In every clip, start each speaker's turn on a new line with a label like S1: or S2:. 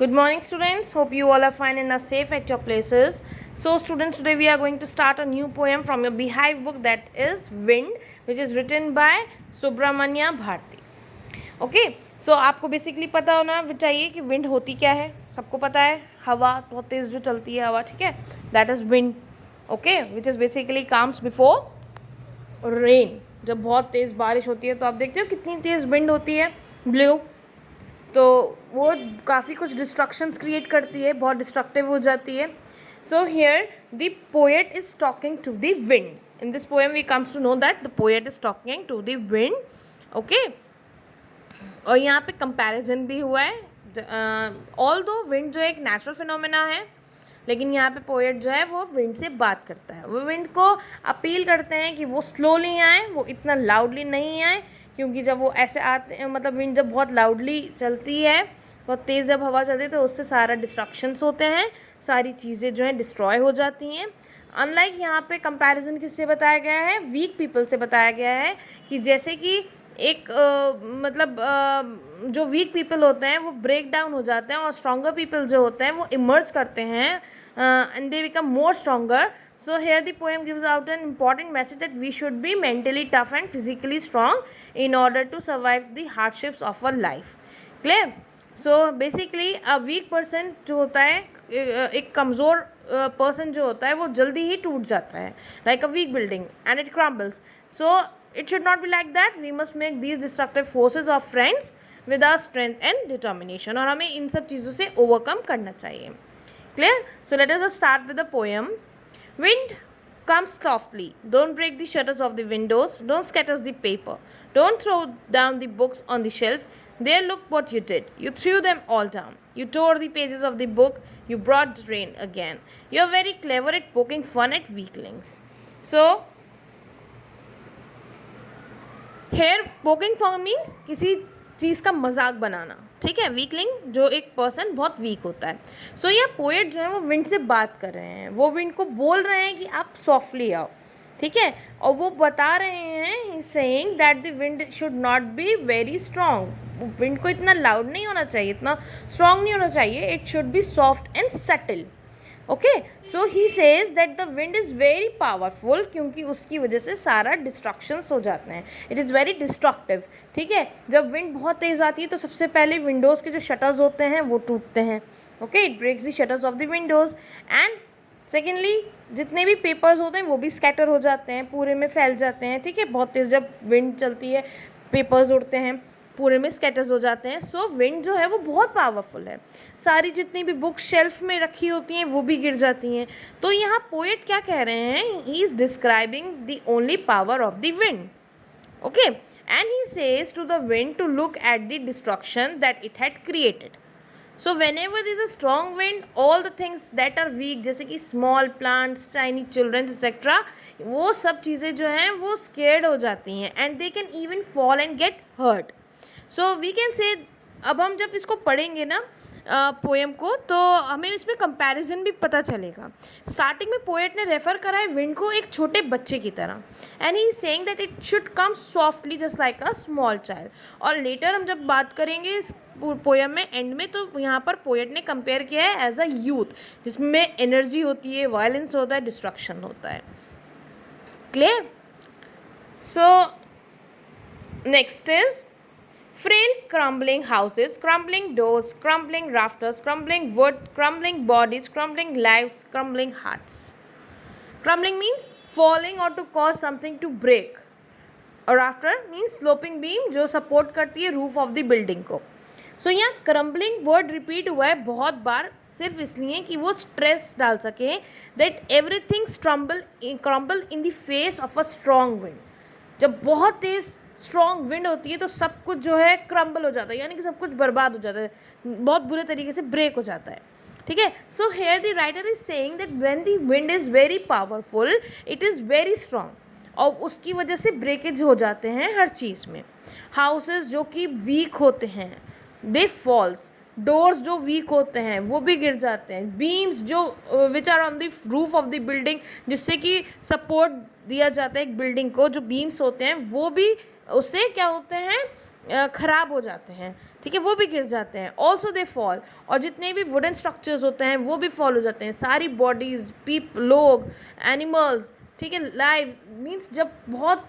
S1: Good morning, students. Hope you all are fine and are safe at your places. So, students, today we are going to start a new poem from your Beehive book, that is Wind, which is written by Subramanya Bharti. Okay so आपको basically पता होना चाहिए कि wind होती क्या है. सबको पता है, हवा बहुत तेज़ जो चलती है हवा, ठीक है, that is wind. Okay, which is basically comes before rain. जब बहुत तेज़ बारिश होती है तो आप देखते हो कितनी तेज़ विंड होती है, ब्लो, तो वो काफ़ी कुछ डिस्ट्रक्शंस क्रिएट करती है, बहुत डिस्ट्रक्टिव हो जाती है. So here the poet is talking to the wind. In this poem we comes to know that the poet is talking to the wind. Okay, और यहाँ पे कंपैरिजन भी हुआ है. ऑल दो विंड जो एक नेचुरल फिनोमेना है, लेकिन यहाँ पे पोएट जो है वो विंड से बात करता है. वो विंड को अपील करते हैं कि वो स्लोली आए, वो इतना लाउडली नहीं आए, क्योंकि जब वो ऐसे आते हैं, मतलब विंड जब बहुत लाउडली चलती है, बहुत तेज़ जब हवा चलती है, तो उससे सारा डिस्ट्रक्शंस होते हैं, सारी चीज़ें जो हैं डिस्ट्रॉय हो जाती हैं. अनलाइक यहाँ पे कंपैरिजन किससे बताया गया है, वीक पीपल से बताया गया है, कि जैसे कि एक जो वीक पीपल होते हैं वो ब्रेक डाउन हो जाते हैं, और स्ट्रॉन्गर पीपल जो होते हैं वो इमर्ज करते हैं and they become more stronger. So here the poem gives out an important message that we should be mentally tough and physically strong in order to survive the hardships of our life. Clear? So basically a weak person जो होता है, एक कमज़ोर person जो होता है वो जल्दी ही टूट जाता है, like a weak building and it crumbles. So it should not be like that. We must make these destructive forces our friends with our strength and determination. और हमें इन सब चीज़ों से overcome करना चाहिए. Clear? So let us start with the poem. Wind, come softly. Don't break the shutters of the windows. Don't scatter the paper. Don't throw down the books on the shelf. There, look what you did. You threw them all down. You tore the pages of the book. You brought rain again. You are very clever at poking fun at weaklings. So, here poking fun means किसी चीज़ का मजाक बनाना, ठीक है. Weakling जो एक person बहुत week होता है. सो ये पोएट जो है वो विंड से बात कर रहे हैं, वो विंड को बोल रहे हैं कि आप सॉफ्टली आओ, ठीक है. और वो बता रहे हैं, saying that the wind should not be very strong. Wind को इतना लाउड नहीं होना चाहिए, इतना स्ट्रॉन्ग नहीं होना चाहिए. It should be soft and subtle. Okay, so he says that the wind is very powerful, क्योंकि उसकी वजह से सारा डिस्ट्रक्शंस हो जाते हैं. इट इज़ वेरी डिस्ट्रक्टिव, ठीक है. जब विंड बहुत तेज़ आती है तो सबसे पहले विंडोज़ के जो शटर्स होते हैं वो टूटते हैं. Okay, it breaks the shutters of the windows. And secondly, जितने भी पेपर्स होते हैं वो भी स्कैटर हो जाते हैं, पूरे में फैल जाते हैं, ठीक है. बहुत तेज़ जब विंड चलती है, पेपर्स उड़ते हैं, पूरे में स्कैटर्स हो जाते हैं. सो विंड जो है वो बहुत पावरफुल है. सारी जितनी भी बुक शेल्फ में रखी होती हैं वो भी गिर जाती हैं. तो यहाँ पोएट क्या कह रहे हैं, he is describing the only power of the wind. Okay, and he says to the wind to look at the destruction that it had created. So whenever this a strong wind, all the things that are weak, जैसे कि small plants, tiny children etcetera, वो सब चीज़ें जो हैं वो scared हो जाती हैं, and they can even fall and get hurt. So we can say, अब हम जब इसको पढ़ेंगे ना पोएम को, तो हमें इसमें कंपैरिजन भी पता चलेगा. स्टार्टिंग में पोएट ने रेफ़र करा है विंड को एक छोटे बच्चे की तरह, and he is saying that it should come softly just like a small child. और लेटर हम जब बात करेंगे इस पोएम में एंड में, तो यहाँ पर पोएट ने कंपेयर किया है एज अ यूथ, जिसमें एनर्जी होती है, वायलेंस होता है, डिस्ट्रक्शन होता है. Clear? So next is frail crumbling houses, crumbling doors, crumbling rafters, crumbling wood, crumbling bodies, crumbling lives, crumbling hearts. Crumbling means falling or to cause something to break. और rafter means sloping beam जो support करती है roof of the building को. सो यहाँ crumbling word repeat हुआ है बहुत बार, सिर्फ इसलिए कि वो stress डाल सके that everything crumble in the face of a strong wind. जब बहुत तेज़ स्ट्रॉन्ग विंड होती है तो सब कुछ जो है क्रम्बल हो जाता है, यानी कि सब कुछ बर्बाद हो जाता है, बहुत बुरे तरीके से ब्रेक हो जाता है, ठीक है. So here the writer is saying that when the wind is very powerful, it is very strong, और उसकी वजह से ब्रेकेज हो जाते हैं हर चीज़ में. हाउसेस जो कि वीक होते हैं, दे फॉल्स. डोर्स जो वीक होते हैं वो भी गिर जाते हैं. बीम्स जो which are on the roof of the building, जिससे कि सपोर्ट दिया जाता है एक बिल्डिंग को, जो बीम्स होते हैं वो भी उससे क्या होते हैं, ख़राब हो जाते हैं. ठीक है, वो भी गिर जाते हैं. ऑल्सो दे फॉल, और जितने भी वुडन स्ट्रक्चर्स होते हैं वो भी फॉल हो जाते हैं. सारी बॉडीज, लोग, एनिमल्स, ठीक है, लाइव्स, मीन्स जब बहुत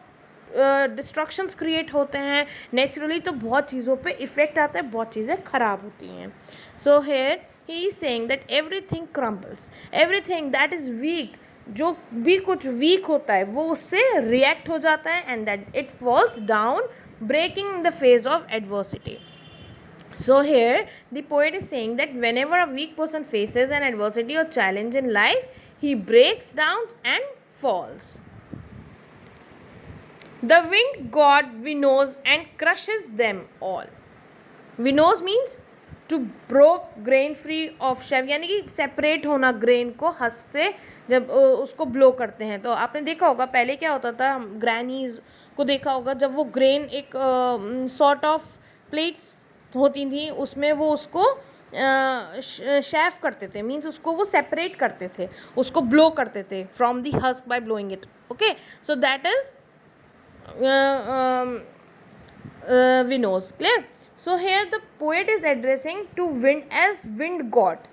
S1: डिस्ट्रक्शंस क्रिएट होते हैं नेचुरली तो बहुत चीज़ों पे इफ़ेक्ट आता है, बहुत चीज़ें ख़राब होती हैं. So here he is saying that everything crumbles, everything that is week, जो भी कुछ वीक होता है वो उससे रिएक्ट हो जाता है, and that it falls down, breaking in the face of adversity. So here the poet is saying that whenever a weak person faces an adversity or challenge in life, he breaks down and falls. The wind god winnows and crushes them all. Winnows means to broke grain free of शेव, यानी कि separate होना grain को हंस से जब उसको blow करते हैं. तो आपने देखा होगा पहले क्या होता था, ग्रैनीज को देखा होगा, जब वो ग्रेन एक सॉर्ट ऑफ प्लेट्स होती थी उसमें वो उसको शेफ करते थे, मीन्स उसको वो सेपरेट करते थे, उसको ब्लो करते थे from the husk by blowing it. Okay, so that is winnows. Clear? So here the poet is addressing to wind as wind god.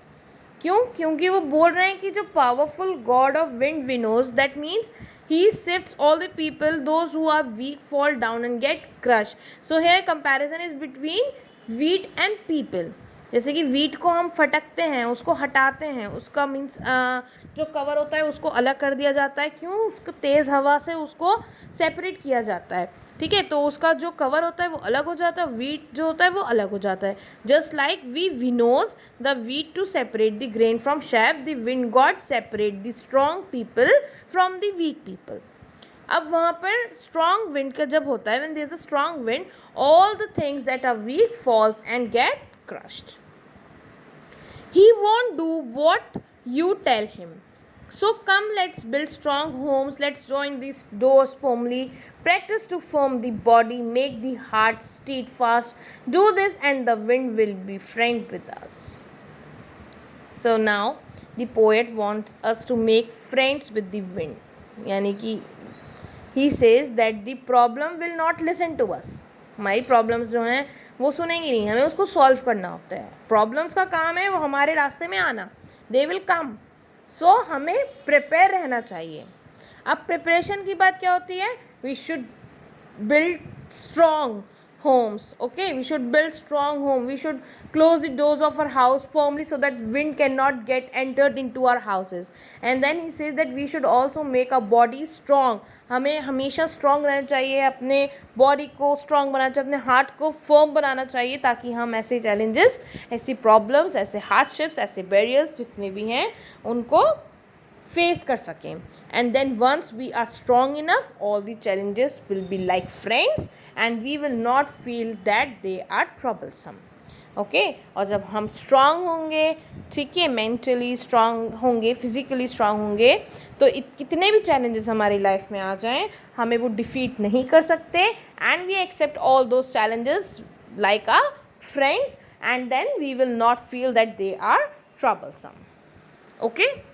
S1: क्यों? क्योंकि वो बोल रहे हैं कि जो powerful God of wind winnows, that means he sifts all the people, those who are weak fall down and get crushed. So here comparison is between wheat and people. जैसे कि वीट को हम फटकते हैं, उसको हटाते हैं, उसका मीन्स जो कवर होता है उसको अलग कर दिया जाता है. क्यों? उसको तेज़ हवा से उसको सेपरेट किया जाता है. ठीक है, तो उसका जो कवर होता है वो अलग हो जाता है, वीट जो होता है वो अलग हो जाता है. Just like we winnow the wheat to separate the grain from chaff, the wind god separate the strong people from the weak people. अब वहाँ पर स्ट्रॉन्ग विंड का जब होता है, when there is a strong wind, all the things that are weak falls and get crushed. He won't do what you tell him. So come, let's build strong homes. Let's join these doors firmly. Practice to form the body, make the heart steadfast. Do this, and the wind will be friend with us. So now the poet wants us to make friends with the wind. यानी कि he says that the problem will not listen to us. हमारी problems जो हैं वो सुनेंगी नहीं, हमें उसको solve करना होता है. प्रॉब्लम्स का काम है वो हमारे रास्ते में आना, दे विल कम. सो हमें प्रिपेयर रहना चाहिए. अब प्रिपरेशन की बात क्या होती है? We should build strong homes. Okay, we should build strong home. We should close the doors of our house firmly so that wind cannot get entered into our houses. And then he says that we should also make our body strong. हमें हमेशा strong रहना चाहिए, अपने body को strong बनाना चाहिए, अपने heart को firm बनाना चाहिए, ताकि हम ऐसे चैलेंजेस, ऐसी प्रॉब्लम्स, ऐसे हार्डशिप्स, ऐसे बैरियर्स जितने भी हैं उनको फेस कर सकें. And then once we are strong enough, all the challenges will be like friends and we will not feel that they are troublesome. Okay, और जब हम स्ट्रॉन्ग होंगे, ठीक है, मेंटली स्ट्रॉन्ग होंगे, फिजिकली स्ट्रॉन्ग होंगे, तो कितने भी चैलेंजेस हमारी लाइफ में आ जाएं हमें वो डिफीट नहीं कर सकते. And we accept all those challenges like our friends, and then we will not feel that they are troublesome. Okay.